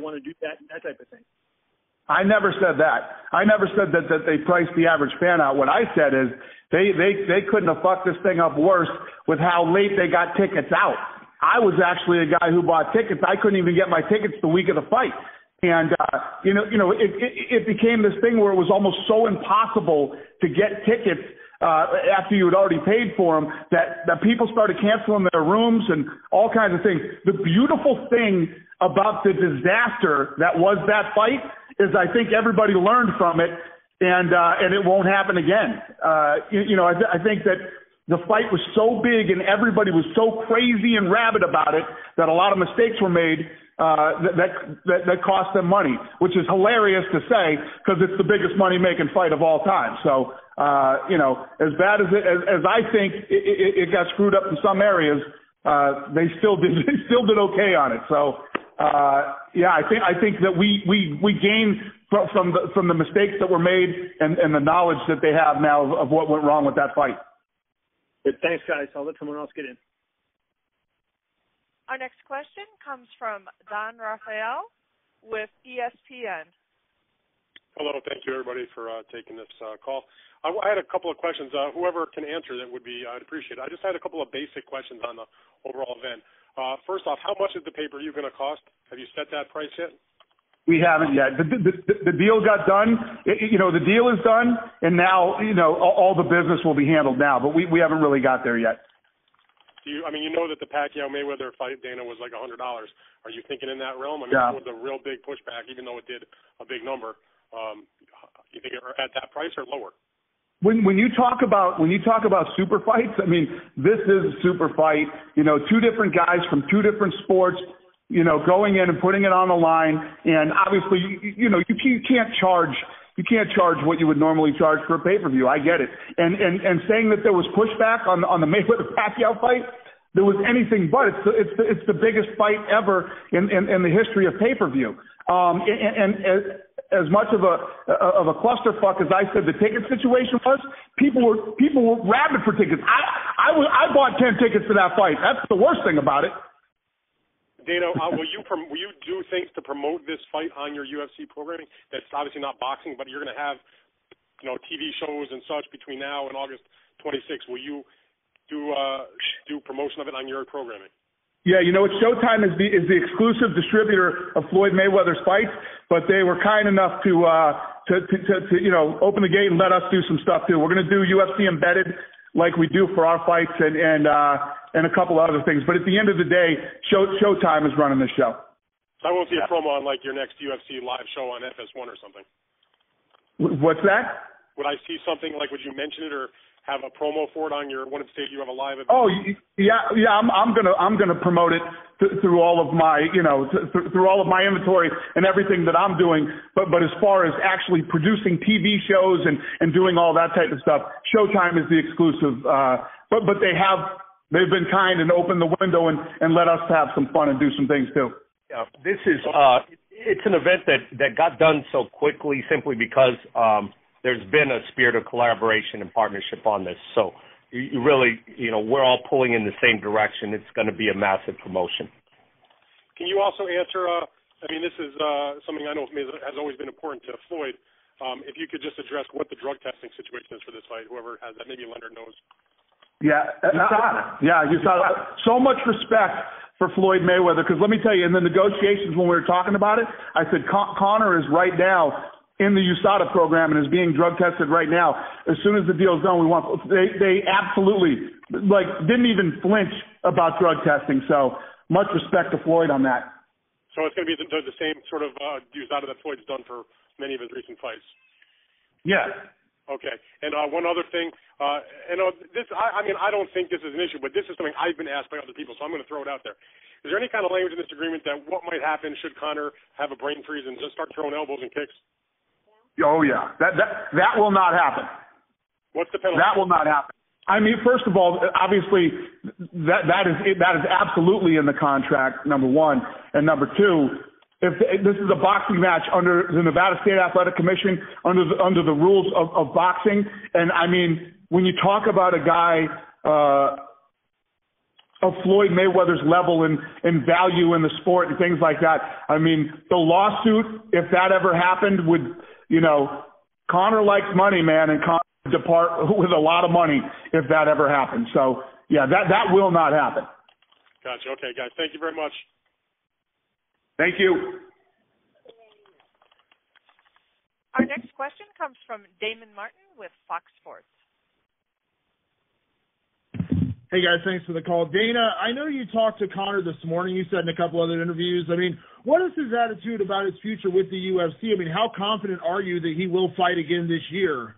want to do that type of thing. I never said that. I never said that they priced the average fan out. What I said is they couldn't have fucked this thing up worse with how late they got tickets out. I was actually a guy who bought tickets. I couldn't even get my tickets the week of the fight. And, it became this thing where it was almost so impossible to get tickets after you had already paid for them that people started canceling their rooms and all kinds of things. The beautiful thing about the disaster that was that fight is I think everybody learned from it, and it won't happen again. I think that the fight was so big and everybody was so crazy and rabid about it that a lot of mistakes were made that cost them money, which is hilarious to say because it's the biggest money-making fight of all time. So, as bad as I think it got screwed up in some areas, they still did okay on it. So, I think that we gained from the mistakes that were made and the knowledge that they have now of what went wrong with that fight. Good. Thanks, guys. I'll let someone else get in. Our next question comes from Don Rafael with ESPN. Hello. Thank you, everybody, for taking this call. I had a couple of questions. Whoever can answer that I'd appreciate it. I just had a couple of basic questions on the overall event. First off, how much is the pay-per-view going to cost? Have you set that price yet? We haven't yet. The deal got done. The deal is done, and now, all the business will be handled now, but we haven't really got there yet. You know that the Pacquiao-Mayweather fight, Dana, was like $100. Are you thinking in that realm? Yeah. It was a real big pushback, even though it did a big number. You think you're at that price or lower? When you talk about super fights, this is a super fight. Two different guys from two different sports, going in and putting it on the line. And obviously, you can't charge what you would normally charge for a pay-per-view. I get it. And saying that there was pushback on the Mayweather-Pacquiao fight, there was anything but. It's the biggest fight ever in the history of pay-per-view. And as much of a clusterfuck as I said the ticket situation was, people were rabid for tickets. I bought 10 tickets for that fight. That's the worst thing about it. Dana, will you do things to promote this fight on your UFC programming? That's obviously not boxing, but you're going to have, TV shows and such between now and August 26th. Will you do promotion of it on your programming? Yeah, Showtime is the exclusive distributor of Floyd Mayweather's fights, but they were kind enough to open the gate and let us do some stuff too. We're going to do UFC embedded like we do for our fights and a couple of other things. But at the end of the day, Showtime is running the show. So I won't see a promo on like your next UFC live show on FS1 or something. What's that? Would I see something like? Would you mention it or have a promo for it on your one stage? You have a live event? Oh yeah. I'm gonna promote it through all of my through all of my inventory and everything that I'm doing. But as far as actually producing TV shows and doing all that type of stuff, Showtime is the exclusive. But they've been kind and opened the window and let us have some fun and do some things too. Yeah, this is it's an event that got done so quickly simply because there's been a spirit of collaboration and partnership on this. So you really, we're all pulling in the same direction. It's going to be a massive promotion. Can you also answer, this is something I know has always been important to Floyd. If you could just address what the drug testing situation is for this fight, whoever has that, maybe Leonard knows. Yeah, you saw so much respect for Floyd Mayweather, because let me tell you, in the negotiations when we were talking about it, I said Conor is right now in the USADA program and is being drug tested right now. As soon as the deal's done, they absolutely didn't even flinch about drug testing. So much respect to Floyd on that. So it's going to be the same sort of USADA that Floyd's done for many of his recent fights. Yeah. Okay. And one other thing, I don't think this is an issue, but this is something I've been asked by other people, so I'm going to throw it out there. Is there any kind of language in this agreement that what might happen should Conor have a brain freeze and just start throwing elbows and kicks? Oh yeah, that will not happen. What's the penalty? That will not happen. First of all, obviously that is absolutely in the contract. Number one, and number two, if this is a boxing match under the Nevada State Athletic Commission, under the rules of boxing, and when you talk about a guy of Floyd Mayweather's level and value in the sport and things like that. I mean, the lawsuit, if that ever happened, would, Conor likes money, man, and Conor would depart with a lot of money if that ever happened. So, yeah, that will not happen. Gotcha. Okay, guys. Thank you very much. Thank you. Our next question comes from Damon Martin with Fox Sports. Hey, guys, thanks for the call. Dana, I know you talked to Conor this morning. You said in a couple other interviews. I mean, what is his attitude about his future with the UFC? I mean, how confident are you that he will fight again this year?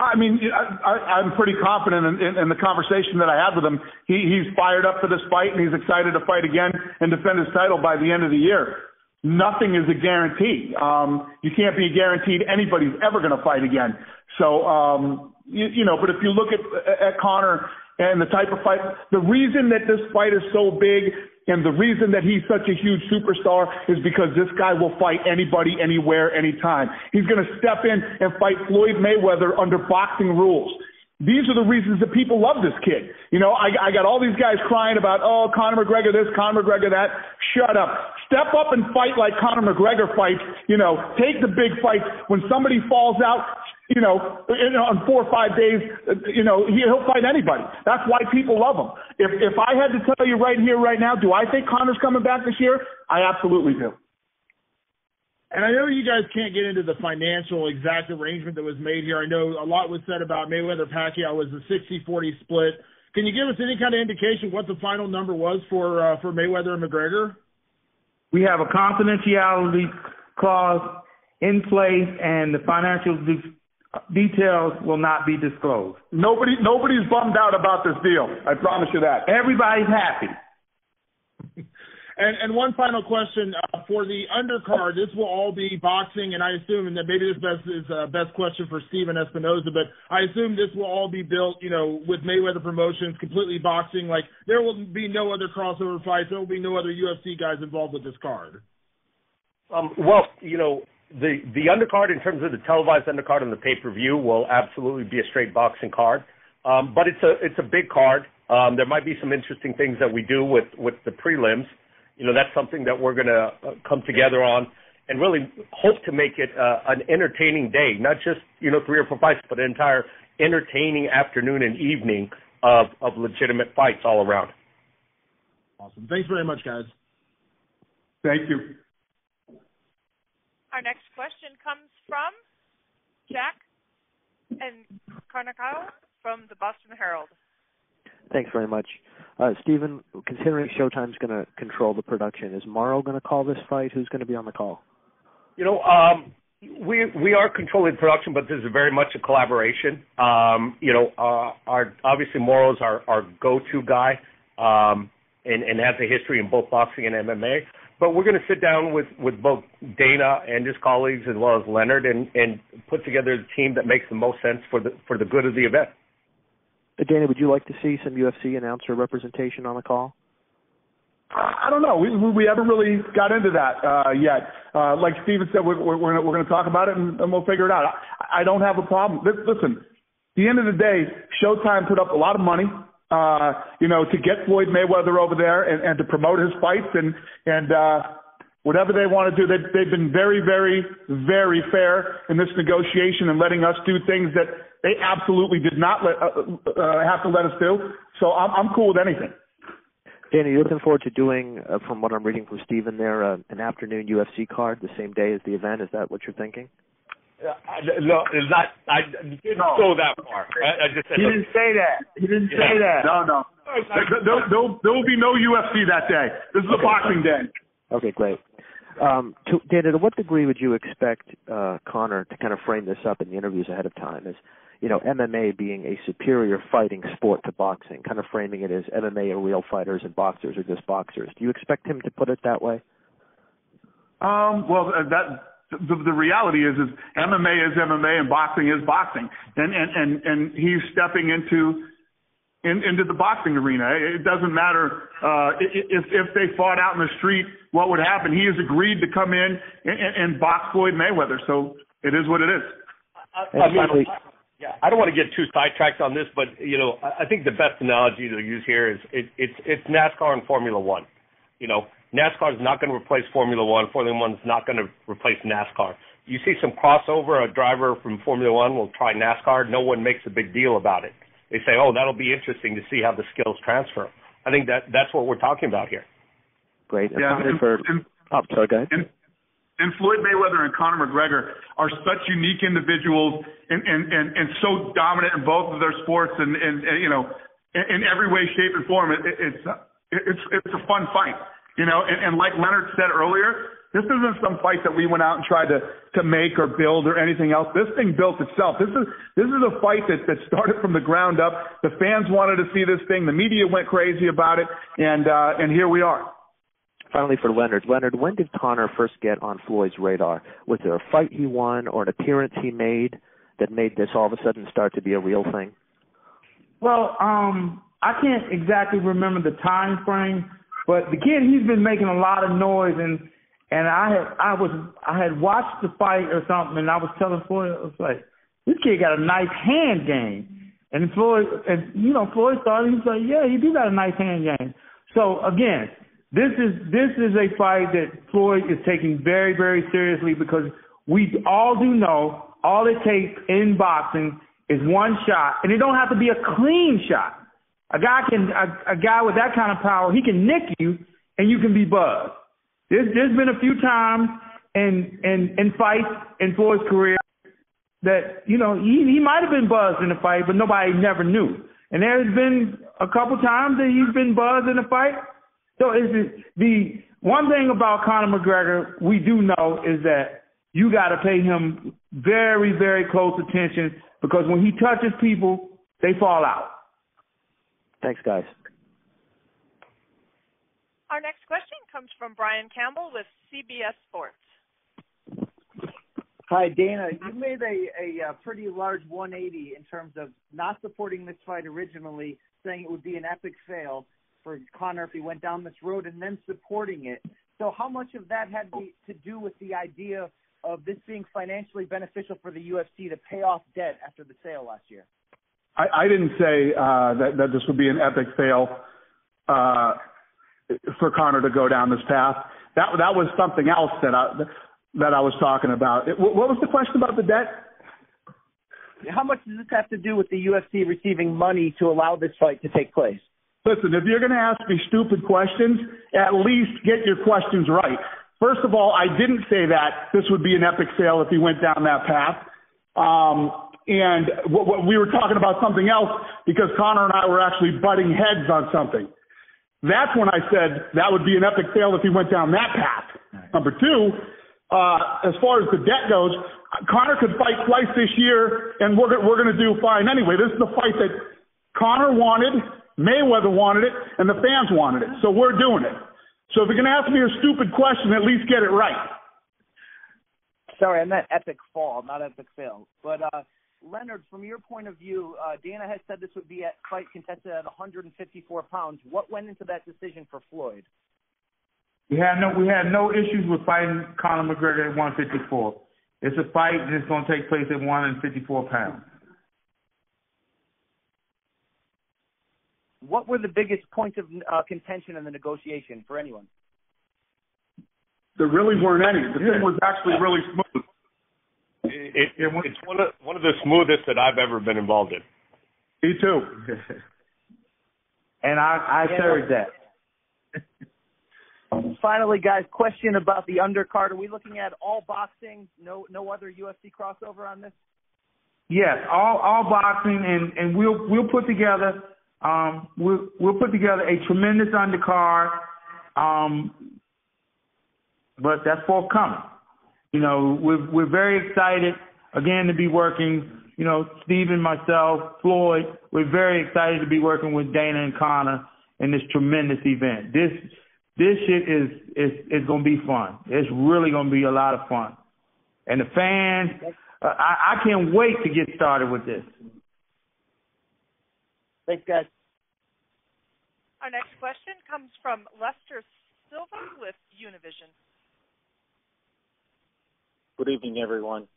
I mean, I'm pretty confident in the conversation that I had with him. He's fired up for this fight, and he's excited to fight again and defend his title by the end of the year. Nothing is a guarantee. You can't be guaranteed anybody's ever going to fight again. So, but if you look at Conor and the type of fight, the reason that this fight is so big and the reason that he's such a huge superstar is because this guy will fight anybody, anywhere, anytime. He's going to step in and fight Floyd Mayweather under boxing rules. These are the reasons that people love this kid. I got all these guys crying about, Conor McGregor this, Conor McGregor that. Shut up. Step up and fight like Conor McGregor fights. Take the big fights. When somebody falls out, on 4 or 5 days, he'll fight anybody. That's why people love him. If I had to tell you right here, right now, do I think Conor's coming back this year? I absolutely do. And I know you guys can't get into the financial exact arrangement that was made here. I know a lot was said about Mayweather-Pacquiao was a 60-40 split. Can you give us any kind of indication what the final number was for Mayweather and McGregor? We have a confidentiality clause in place, and the financial details will not be disclosed. Nobody's bummed out about this deal. I promise you that. Everybody's happy. And one final question for the undercard. This will all be boxing, and I assume, and that maybe this is best question for Steven Espinoza, but I assume this will all be built, with Mayweather Promotions, completely boxing. Like, there will be no other crossover fights. There will be no other UFC guys involved with this card. The undercard, in terms of the televised undercard and the pay-per-view, will absolutely be a straight boxing card. But it's a big card. There might be some interesting things that we do with the prelims. That's something that we're going to come together on and really hope to make it an entertaining day, not just, 3 or 4 fights, but an entire entertaining afternoon and evening of legitimate fights all around. Awesome. Thanks very much, guys. Thank you. Our next question comes from Jack and Carnacao from the Boston Herald. Thanks very much. Steven, considering Showtime's going to control the production, is Morrow going to call this fight? Who's going to be on the call? We are controlling production, but this is very much a collaboration. Obviously Morrow's our go-to guy and has a history in both boxing and MMA. But we're going to sit down with both Dana and his colleagues as well as Leonard and put together a team that makes the most sense for the good of the event. Dana, would you like to see some UFC announcer representation on the call? I don't know. We haven't really got into that yet. Like Steven said, we're going to talk about it and we'll figure it out. I don't have a problem. Listen, at the end of the day, Showtime put up a lot of money, to get Floyd Mayweather over there and to promote his fights and whatever they want to do. They've been very, very, very fair in this negotiation and letting us do things that they absolutely did not have to let us do. So I'm cool with anything. Danny, you're looking forward to doing, from what I'm reading from Steven there, an afternoon UFC card the same day as the event. Is that what you're thinking? No, it's not. I didn't go that far. I just said, he didn't say that. He didn't say that. No. There will be no UFC that day. This is a boxing day. Okay, great. Dana, to what degree would you expect Conor to kind of frame this up in the interviews ahead of time as, MMA being a superior fighting sport to boxing, kind of framing it as MMA are real fighters and boxers are just boxers? Do you expect him to put it that way? Well, the reality is MMA is MMA and boxing is boxing, and he's stepping into the boxing arena. It doesn't matter if they fought out in the street, what would happen. He has agreed to come in and box Floyd Mayweather, so it is what it is. Yeah, I don't want to get too sidetracked on this, but I think the best analogy to use here is it's NASCAR and Formula One. NASCAR is not going to replace Formula One. Formula One is not going to replace NASCAR. You see some crossover. A driver from Formula One will try NASCAR. No one makes a big deal about it. They say, "Oh, that'll be interesting to see how the skills transfer." I think that's what we're talking about here. Great. Yeah, sorry, go ahead. And Floyd Mayweather and Conor McGregor are such unique individuals and so dominant in both of their sports and in every way, shape, and form. It's a fun fight, and like Leonard said earlier, this isn't some fight that we went out and tried to make or build or anything else. This thing built itself. This is a fight that started from the ground up. The fans wanted to see this thing. The media went crazy about it, and here we are. Finally, for Leonard. Leonard, when did Conor first get on Floyd's radar? Was there a fight he won or an appearance he made that made this all of a sudden start to be a real thing? Well, I can't exactly remember the time frame, but the kid, he's been making a lot of noise, and I had watched the fight or something, and I was telling Floyd, I was like, this kid got a nice hand game, and Floyd started. He was like, yeah, he do got a nice hand game. So again, this is a fight that Floyd is taking very, very seriously, because we all do know all it takes in boxing is one shot, and it don't have to be a clean shot. A guy with that kind of power, he can nick you, and you can be buzzed. There's been a few times in fights in Floyd's career that he might have been buzzed in a fight, but nobody never knew. And there's been a couple times that he's been buzzed in a fight. So the one thing about Conor McGregor we do know is that you got to pay him very, very close attention, because when he touches people, they fall out. Thanks, guys. Our next question comes from Brian Campbell with CBS Sports. Hi, Dana. You made a pretty large 180 in terms of not supporting this fight originally, saying it would be an epic fail for Conor if he went down this road, and then supporting it. So how much of that had to do with the idea of this being financially beneficial for the UFC to pay off debt after the sale last year? I didn't say that this would be an epic fail for Conor to go down this path. That was something else that I was talking about. What was the question about the debt? How much does this have to do with the UFC receiving money to allow this fight to take place? Listen, if you're going to ask me stupid questions, at least get your questions right. First of all, I didn't say that this would be an epic fail if he went down that path. And we were talking about something else, because Conor and I were actually butting heads on something. That's when I said that would be an epic fail if he went down that path. Number two, as far as the debt goes, Conor could fight twice this year, and we're going to do fine anyway. This is the fight that Conor wanted, Mayweather wanted it, and the fans wanted it. So we're doing it. So if you're going to ask me a stupid question, at least get it right. Sorry, I meant epic fall, not epic fail. But Leonard, from your point of view, Dana has said this would be a fight contested at 154 pounds. What went into that decision for Floyd? We had no issues with fighting Conor McGregor at 154. It's a fight that's going to take place at 154 pounds. What were the biggest points of contention in the negotiation for anyone? There really weren't any. The thing was actually really smooth. It's one of the smoothest that I've ever been involved in. Me too. And I carried that. Finally, guys, question about the undercard. Are we looking at all boxing? No other UFC crossover on this? Yes, all boxing, and we'll put together we'll put together a tremendous undercard. But that's forthcoming. We're very excited again to be working. Steven, myself, Floyd. We're very excited to be working with Dana and Conor in this tremendous event. This shit is going to be fun. It's really going to be a lot of fun. And the fans, I can't wait to get started with this. Thanks, guys. Our next question comes from Lester Silva with Univision. Good evening, everyone.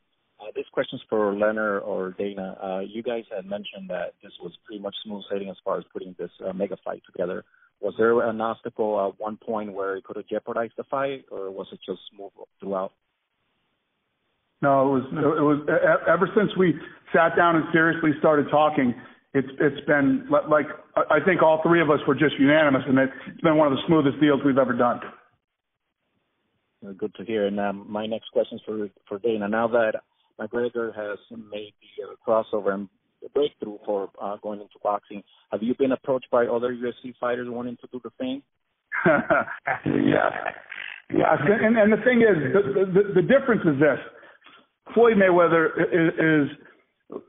This question's for Leonard or Dana. You guys had mentioned that this was pretty much smooth sailing as far as putting this mega fight together. Was there an obstacle at one point where it could have jeopardized the fight, or was it just smooth throughout? No, it was ever since we sat down and seriously started talking, it's been like, I think all three of us were just unanimous, and it's been one of the smoothest deals we've ever done. Good to hear. And my next question is for Dana. Now that McGregor has made the crossover and the breakthrough for going into boxing, have you been approached by other UFC fighters wanting to do the same? Yeah. And the thing is, the difference is this. Floyd Mayweather is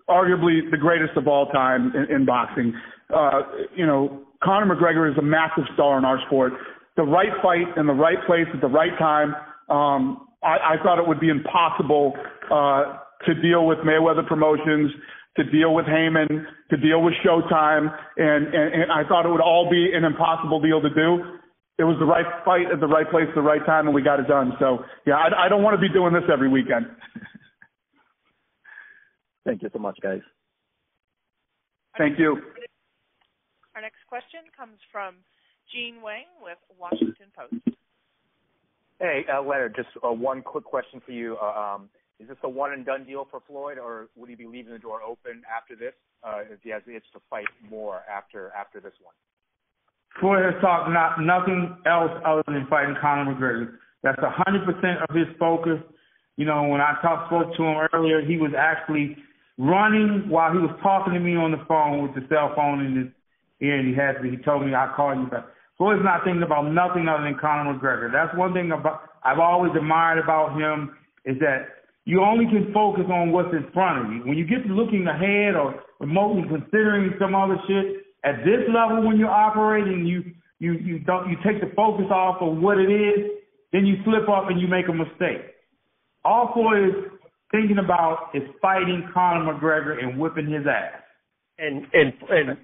arguably the greatest of all time in boxing. Conor McGregor is a massive star in our sport. The right fight in the right place at the right time. I thought it would be impossible to deal with Mayweather Promotions, to deal with Heyman, to deal with Showtime, and I thought it would all be an impossible deal to do. It was the right fight at the right place at the right time, and we got it done. So, yeah, I don't want to be doing this every weekend. Thank you so much, guys. Thank you. Our next question comes from Gene Wang with Washington Post. Hey, Leonard, just one quick question for you. Is this a one-and-done deal for Floyd, or would he be leaving the door open after this if he has the itch to fight more after this one? Floyd has talked nothing else other than fighting Conor McGregor. That's 100% of his focus. When I spoke to him earlier, he was actually running while he was talking to me on the phone with the cell phone in his ear, and he told me, I'll call you back. Floyd's not thinking about nothing other than Conor McGregor. That's one thing I've always admired about him, is that you only can focus on what's in front of you. When you get to looking ahead or remotely considering some other shit, at this level when you're operating, you take the focus off of what it is, then you slip up and you make a mistake. All Floyd is thinking about is fighting Conor McGregor and whipping his ass. And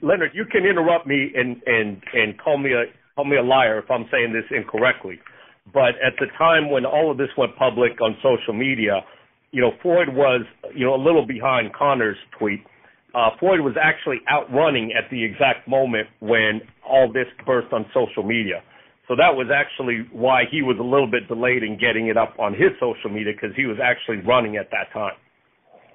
Leonard, you can interrupt me and call me a liar if I'm saying this incorrectly. But at the time when all of this went public on social media, Floyd was, a little behind Conor's tweet. Floyd was actually outrunning at the exact moment when all this burst on social media. So that was actually why he was a little bit delayed in getting it up on his social media, because he was actually running at that time.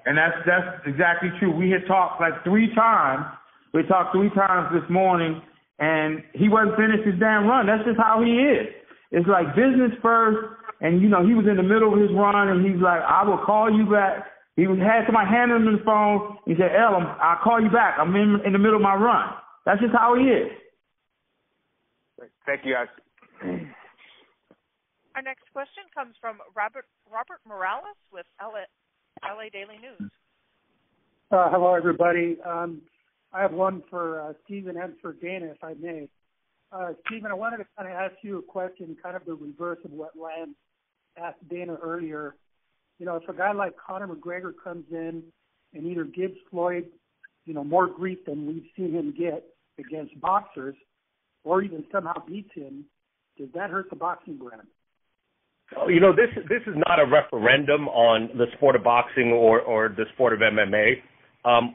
And that's exactly true. We had talked like 3 times. We talked 3 times this morning, and he wasn't finished his damn run. That's just how he is. It's like business first, and, he was in the middle of his run, and he's like, I will call you back. He had somebody hand him the phone. He said, I'll call you back. I'm in the middle of my run. That's just how he is. Thank you, guys. Our next question comes from Robert Morales with LA Daily News. Hello, everybody. I have one for Stephen and for Dana, if I may. Stephen, I wanted to kind of ask you a question, kind of the reverse of what Lance asked Dana earlier. If a guy like Conor McGregor comes in and either gives Floyd, more grief than we've seen him get against boxers, or even somehow beats him, does that hurt the boxing brand? This is not a referendum on the sport of boxing or the sport of MMA.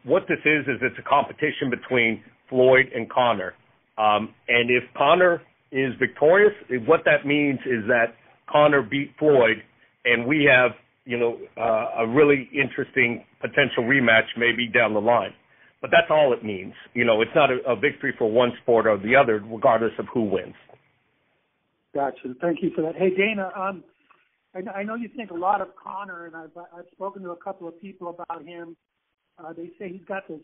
What this is it's a competition between Floyd and Conor. And if Conor is victorious, what that means is that Conor beat Floyd, and we have, a really interesting potential rematch maybe down the line. But that's all it means. It's not a victory for one sport or the other, regardless of who wins. Gotcha. Thank you for that. Hey, Dana, I know you think a lot of Conor, and I've spoken to a couple of people about him. They say he's got this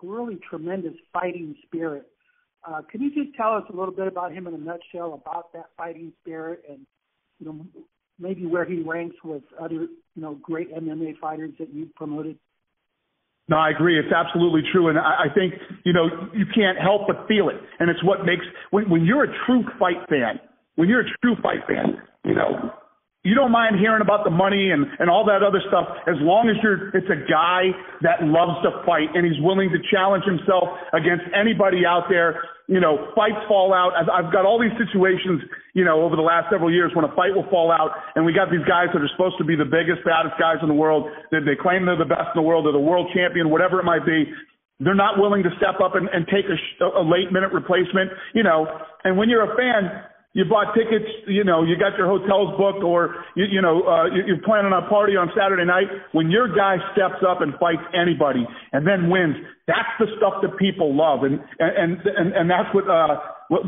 really tremendous fighting spirit. Can you just tell us a little bit about him in a nutshell, about that fighting spirit, and maybe where he ranks with other great MMA fighters that you've promoted? No, I agree. It's absolutely true. And I think, you can't help but feel it. And it's what makes, when you're a true fight fan, you don't mind hearing about the money and all that other stuff, as long as it's a guy that loves to fight and he's willing to challenge himself against anybody out there. Fights fall out. I've got all these situations over the last several years when a fight will fall out and we got these guys that are supposed to be the biggest, baddest guys in the world. They claim they're the best in the world. They're the world champion, whatever it might be. They're not willing to step up and take a late-minute replacement, And when you're a fan, you bought tickets, you got your hotels booked, or, you're planning on a party on Saturday night. When your guy steps up and fights anybody and then wins, that's the stuff that people love. And that's what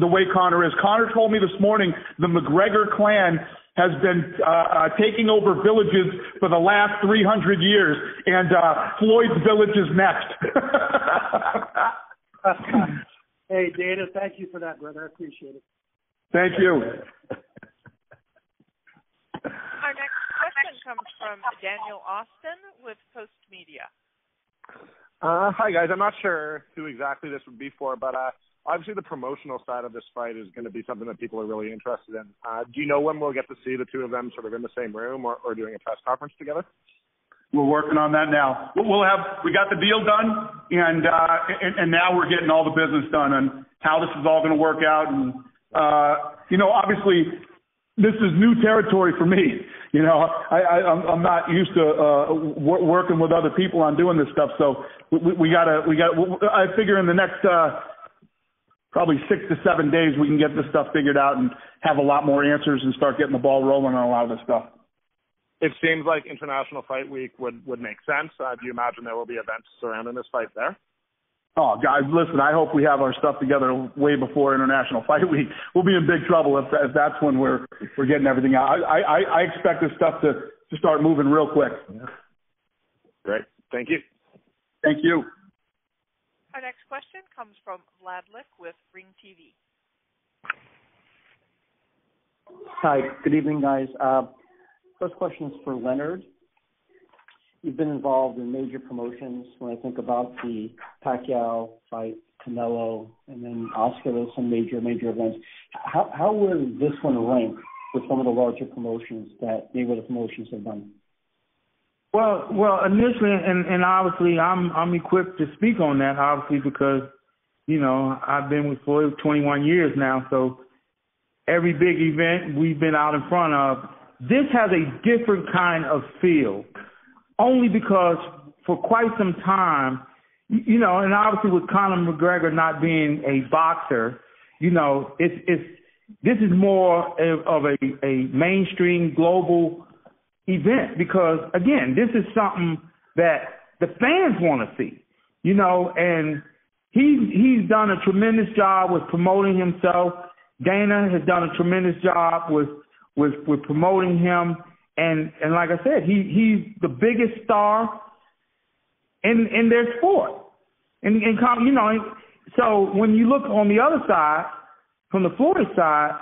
the way Conor is. Conor told me this morning the McGregor clan has been taking over villages for the last 300 years, and Floyd's village is next. Hey, Dana, thank you for that, brother. I appreciate it. Thank you. Our next question comes from Daniel Austin with Post Media. Hi, guys. I'm not sure who exactly this would be for, but obviously the promotional side of this fight is going to be something that people are really interested in. Do you know when we'll get to see the two of them sort of in the same room or doing a press conference together? We're working on that now. We got the deal done, and now we're getting all the business done on how this is all going to work out. And obviously this is new territory for me. I'm not used to working with other people on doing this stuff. So I figure in the next probably 6 to 7 days we can get this stuff figured out and have a lot more answers and start getting the ball rolling on a lot of this stuff. It seems like International Fight Week would make sense. Do you imagine there will be events surrounding this fight there? Oh, guys, listen, I hope we have our stuff together way before International Fight Week. We'll be in big trouble if that's when we're getting everything out. I expect this stuff to start moving real quick. Great. Thank you. Thank you. Our next question comes from Vlad Lick with Ring TV. Hi, good evening, guys. First question is for Leonard. You've been involved in major promotions. When I think about the Pacquiao fight, Canelo, and then Oscar, there's some major events. How would this one rank with some of the larger promotions that Mayweather Promotions have done? Well, initially, and obviously, I'm equipped to speak on that, obviously, because I've been with Floyd 21 years now. So every big event we've been out in front of. This has a different kind of feel. Only because for quite some time, and obviously with Conor McGregor not being a boxer, this is more of a mainstream global event because, again, this is something that the fans want to see, and he's done a tremendous job with promoting himself. Dana has done a tremendous job with promoting him. And like I said, he's the biggest star in their sport. So when you look on the other side, from the Floyd side,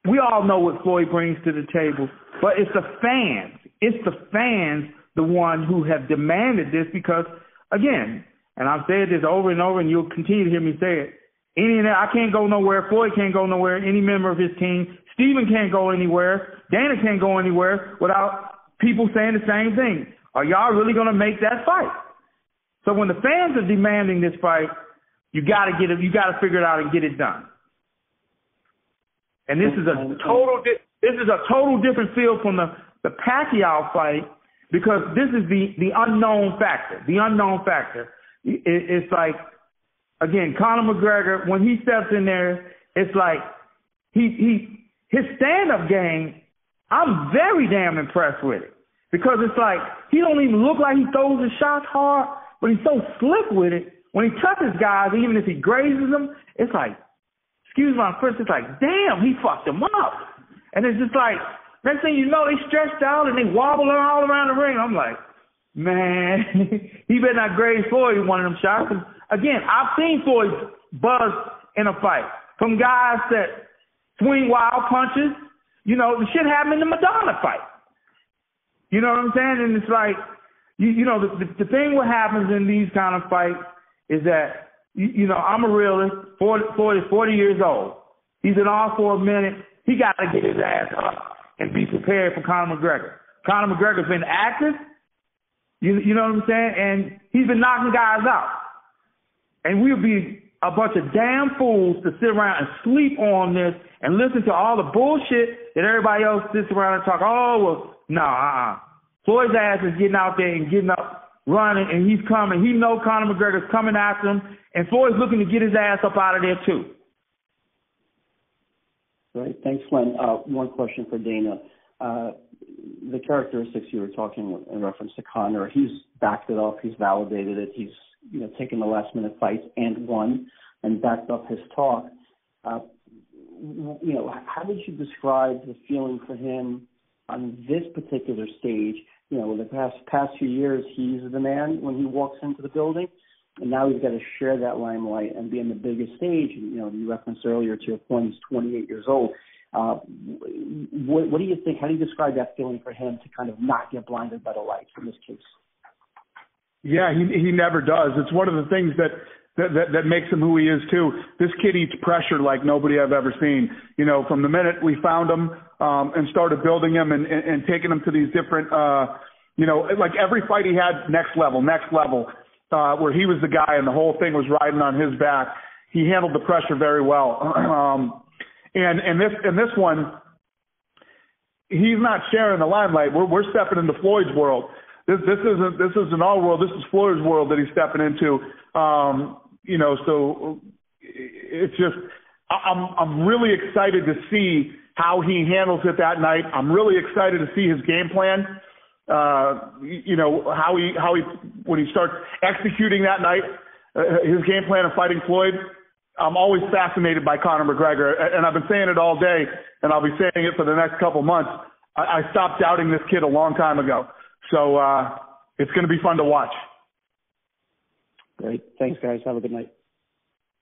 we all know what Floyd brings to the table, but it's the fans. It's the fans, the one who have demanded this because, again, and I've said this over and over, and you'll continue to hear me say it, I can't go nowhere. Floyd can't go nowhere. Any member of his team. Steven can't go anywhere. Dana can't go anywhere without people saying the same thing. Are y'all really going to make that fight? So when the fans are demanding this fight, you got to get it. You got to figure it out and get it done. And this is a total different feel from the Pacquiao fight because this is the unknown factor. The unknown factor. It's like, again, Conor McGregor, when he steps in there, it's like his stand-up game, I'm very damn impressed with it. Because it's like, he don't even look like he throws his shots hard, but he's so slick with it. When he touches guys, even if he grazes them, it's like, excuse my French, it's like, damn, he fucked them up. And it's just like, next thing you know, they stretched out and they wobble all around the ring. I'm like, man, he better not graze Floyd with one of them shots. Again, I've seen Floyd buzz in a fight from guys that swing wild punches. The shit happened in the Madonna fight. You know what I'm saying? And it's like, the thing what happens in these kind of fights is that, I'm a realist. Floyd is 40 years old. He's in all for a minute. He got to get his ass up and be prepared for Conor McGregor. Conor McGregor's been active. You know what I'm saying? And he's been knocking guys out. And we'll be a bunch of damn fools to sit around and sleep on this and listen to all the bullshit that everybody else sits around and talk. Oh, well, no, Floyd's ass is getting out there and getting up, running, and he's coming. He knows Conor McGregor's coming after him, and Floyd's looking to get his ass up out of there too. Great. Thanks, Len. One question for Dana. The characteristics you were talking in reference to Conor, he's backed it up, he's validated it, he's taken the last minute fights and won and backed up his talk. How would you describe the feeling for him on this particular stage? In the past few years, he's the man when he walks into the building, and now he's got to share that limelight and be on the biggest stage. You referenced earlier, to your point, he's 28 years old. What do you think? How do you describe that feeling for him to kind of not get blinded by the lights in this case? Yeah, he never does. It's one of the things that makes him who he is too. This kid eats pressure like nobody I've ever seen. From the minute we found him and started building him and taking him to these different, like every fight he had, next level, where he was the guy and the whole thing was riding on his back. He handled the pressure very well. And this one, he's not sharing the limelight. We're stepping into Floyd's world. This isn't our world. This is Floyd's world that he's stepping into. So it's just I'm really excited to see how he handles it that night. I'm really excited to see his game plan. How he when he starts executing that night, his game plan of fighting Floyd. I'm always fascinated by Conor McGregor, and I've been saying it all day, and I'll be saying it for the next couple months. I stopped doubting this kid a long time ago. So it's going to be fun to watch. Great. Thanks, guys. Have a good night.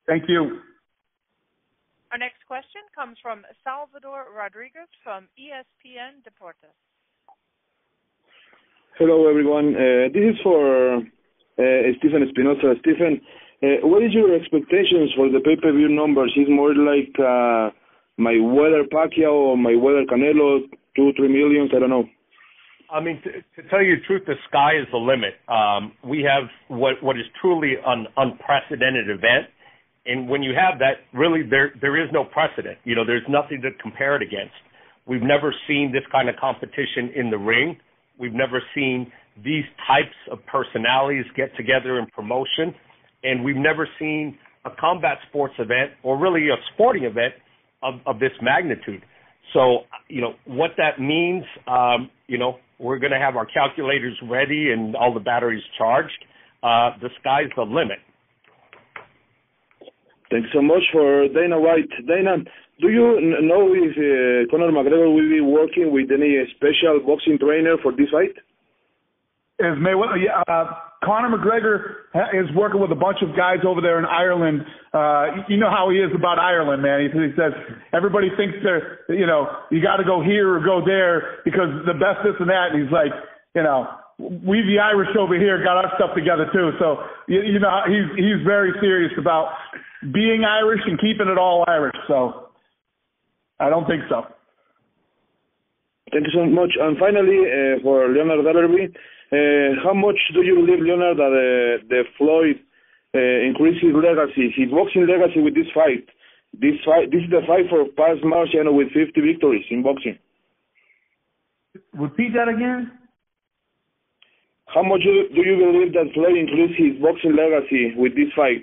Thank you. Our next question comes from Salvador Rodriguez from ESPN Deportes. Hello, everyone. This is for Stephen Espinosa. Stephen, what is your expectations for the pay-per-view numbers? Is more like Mayweather-Pacquiao or Mayweather-Canelo, 2-3 million? I don't know. I mean, to tell you the truth, the sky is the limit. We have what is truly an unprecedented event. And when you have that, really there is no precedent. There's nothing to compare it against. We've never seen this kind of competition in the ring. We've never seen these types of personalities get together in promotion. And we've never seen a combat sports event or really a sporting event of this magnitude. So, what that means, we're going to have our calculators ready and all the batteries charged. The sky's the limit. Thanks so much for Dana White. Dana, do you know if Conor McGregor will be working with any special boxing trainer for this fight? Is Mayweather? Conor McGregor is working with a bunch of guys over there in Ireland. You know how he is about Ireland, man. He says everybody thinks they're, you got to go here or go there because the best this and that. And he's like, we the Irish over here got our stuff together too. So he's very serious about being Irish and keeping it all Irish. So I don't think so. Thank you so much. And finally, for Leonard Darby. How much do you believe, Leonard, that the Floyd increase his legacy, his boxing legacy with this fight? This is the fight for past Marciano with 50 victories in boxing. Repeat that again. How much do you believe that Floyd increased his boxing legacy with this fight?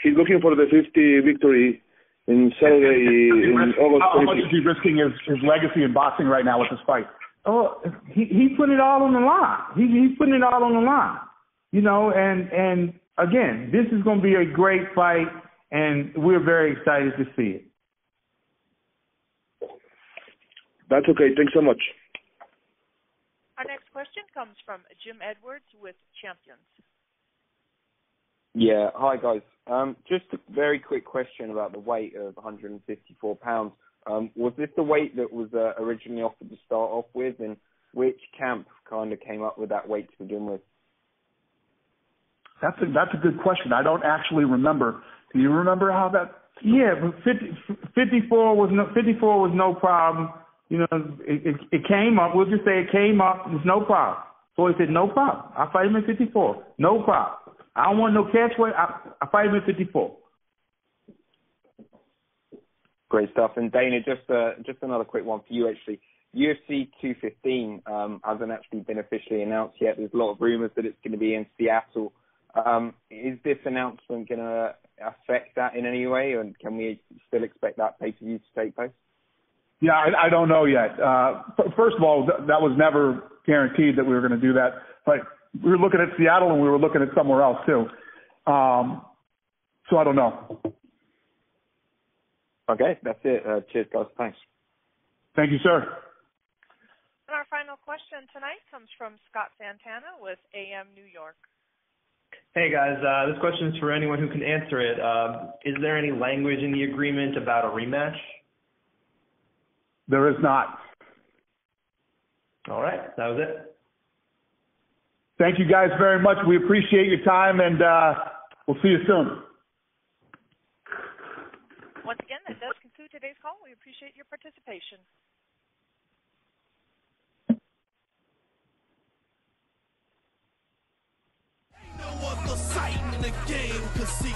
He's looking for the 50 victory in Saturday in August. How much is he risking his legacy in boxing right now with this fight? Oh, he put it all on the line. He's putting it all on the line, and again, this is going to be a great fight, and we're very excited to see it. That's okay. Thanks so much. Our next question comes from Jim Edwards with Champions. Yeah. Hi, guys. Just a very quick question about the weight of 154 pounds. Was this the weight that was originally offered to start off with, and which camp kind of came up with that weight to begin with? That's a good question. I don't actually remember. Do you remember how that? Yeah, but 54 was no problem. It came up. We'll just say it came up. It's no problem. So he said, no problem. I'll fight him at 54. No problem. I don't want no catch weight. I fight him at 54. Great stuff. And Dana, just another quick one for you, actually. UFC 215 hasn't actually been officially announced yet. There's a lot of rumors that it's going to be in Seattle. Is this announcement going to affect that in any way, and can we still expect that pay-per-view to take place? Yeah, I don't know yet. First of all, that was never guaranteed that we were going to do that. But we were looking at Seattle and we were looking at somewhere else too. So I don't know. Okay, that's it. Cheers, guys. Thanks. Thank you, sir. And our final question tonight comes from Scott Santana with AM New York. Hey, guys. This question is for anyone who can answer it. Is there any language in the agreement about a rematch? There is not. All right. That was it. Thank you guys very much. We appreciate your time, and we'll see you soon. Once again, that does conclude today's call. We appreciate your participation. Ain't no other sight in the game, 'cause see